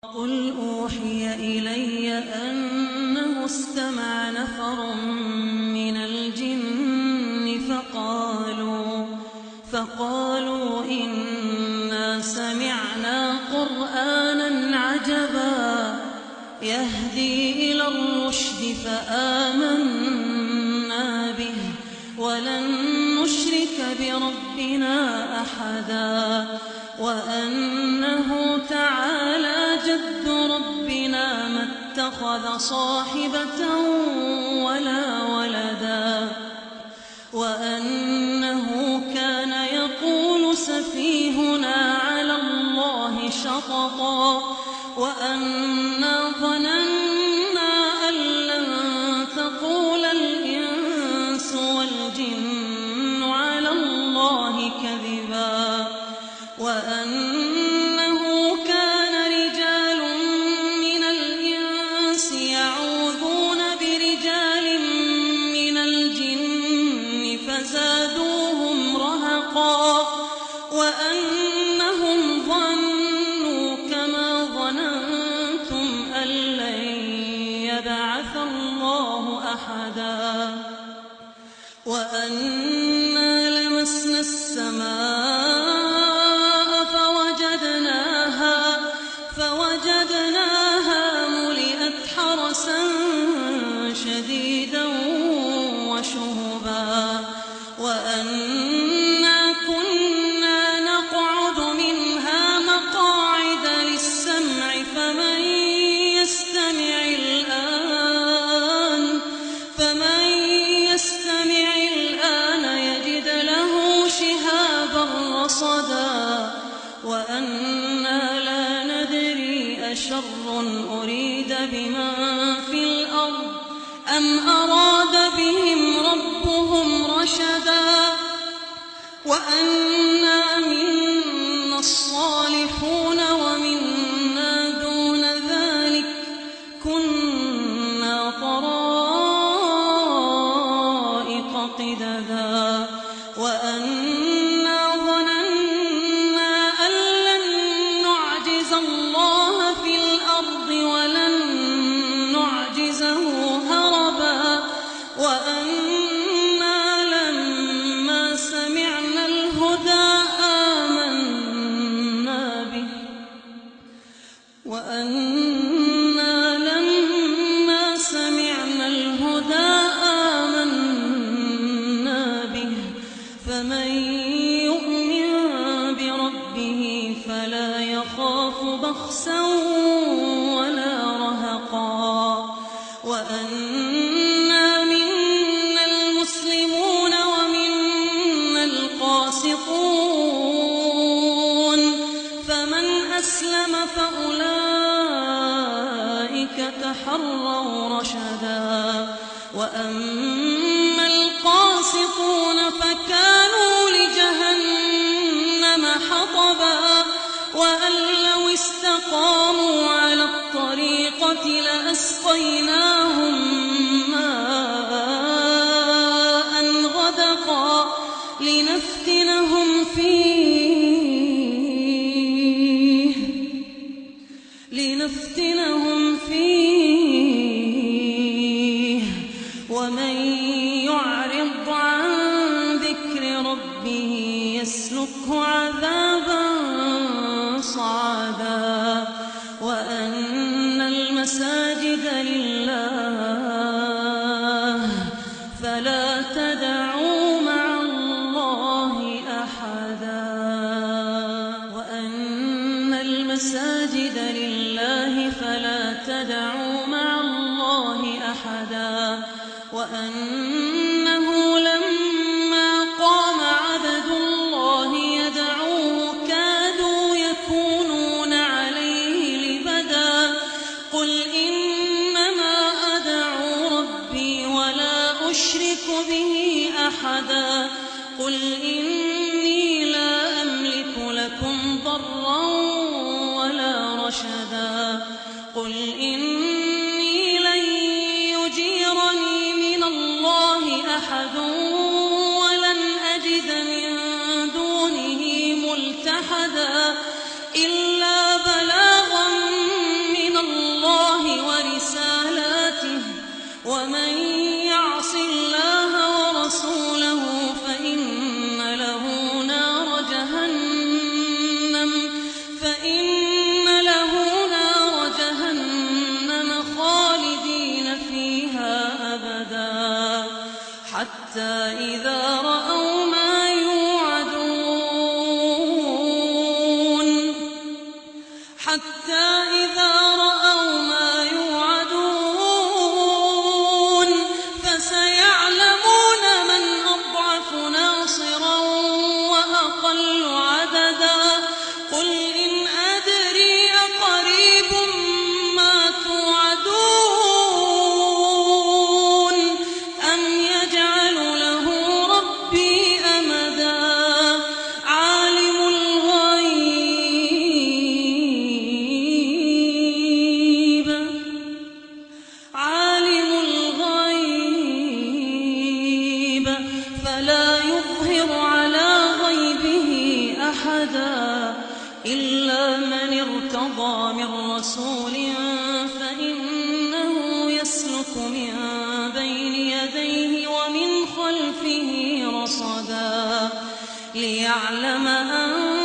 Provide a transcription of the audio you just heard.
قل أوحي إلي أنه استمع نفر من الجن فقالوا إنا سمعنا قرآنا عجبا يهدي إلى الرشد فآمنا به ولن نشرك بربنا أحدا وأنه تعالى جد ربنا ما اتخذ صاحبة ولا ولدا وأنه كان يقول سفيهنا على الله شططا وأنا ظننا أن لن تقول الإنس والجن على الله كذبا وأنه كان رجال من الإنس يعوذون برجال من الجن فزادوهم رهقا وأنهم ظنوا كما ظننتم أن لن يبعث الله أحدا وأنا لمسنا السماء فوجدناها ملئت حرسا شديدا وشهبا وأنا كنا نقعد منها مقاعد للسمع فمن يستمع الآن يجد له شهابا رصدا وأنا لا ندري أشر أريد بمن في الأرض أم أراد بهم ربهم رشدا وأنا منا الصالحون ومنا دون ذلك كنا طرائق قددا وأنا ظننا أن لن نعجز الله في الأرض ولن نعجزه هربا وأنا لما سمعنا الهدى آمنا به فمن يؤمن بربه فلا يخاف بخسا ولا رهقا وأنا منا المسلمون ومنا القاسطون فمن أسلم فأولئك تحروا رشدا وأما القاسطون فكانوا لجهنم حطبا وأن لو استقاموا على الطريقة لأسقيناهم ماء غدقا لنفتنهم فيه ومن يعرض عن ذكر ربه يسلكه عذابا صعدا وأن المساجد لله فلا تدعوا مع الله أحدا وأن المساجد لله فلا تدعوا مع الله أحدا وأنه لما قام عبد الله يدعوه كادوا يكونون عليه لبدا قل إنما أدعو ربي ولا أشرك به أحدا قل إني لا أملك لكم ضرا ولا رشدا قل إني لن يجيرني من الله أحد ولن أجد من دونه ملتحدا إلا بلاغا حتى إذا رأوا ما يوعدون فسيعلمون من أضعف ناصرا وأقل عددا قل إن أدري أقريب ما توعدون أم يجعل له ربي أمدا عالم الغيب فلا يظهر على غيبه أحدا إلا من ارتضى من رسول فإنه يسلك من بين يديه ومن خلفه رصدا ليعلم أن